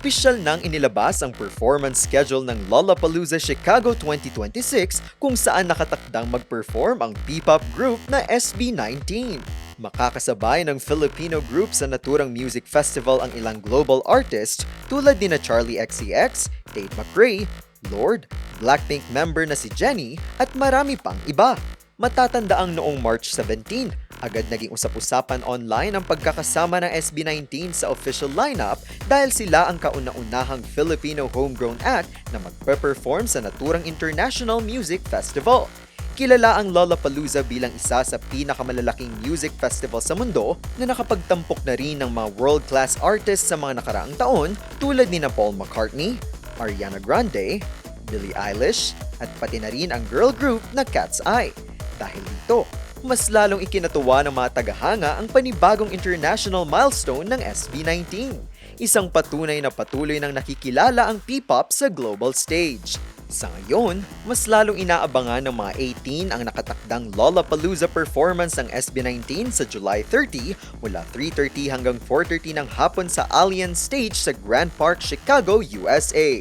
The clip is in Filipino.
Opisyal nang inilabas ang performance schedule ng Lollapalooza Chicago 2026 kung saan nakatakdang mag-perform ang P-pop group na SB19. Makakasabay ng Filipino group sa naturang music festival ang ilang global artists tulad ni na Charlie XCX, Tate McRae, Lorde, Blackpink member na si Jennie at marami pang iba. Matatandaang noong March 17, agad naging usap-usapan online ang pagkakasama ng SB19 sa official lineup dahil sila ang kauna-unahang Filipino homegrown act na magpe-perform sa naturang International Music Festival. Kilala ang Lollapalooza bilang isa sa pinakamalalaking music festival sa mundo na nakapagtampok na rin ng mga world-class artists sa mga nakaraang taon tulad ni na Paul McCartney, Ariana Grande, Billie Eilish, at pati na rin ang girl group na Cat's Eye. Dahil dito, mas lalong ikinatuwa ng mga tagahanga ang panibagong international milestone ng SB19. Isang patunay na patuloy nang nakikilala ang P-pop sa global stage. Sa ngayon, mas lalong inaabangan ng mga 18 ang nakatakdang Lollapalooza performance ng SB19 sa July 30 mula 3:30 hanggang 4:30 ng hapon sa Allianz Stage sa Grand Park, Chicago, USA.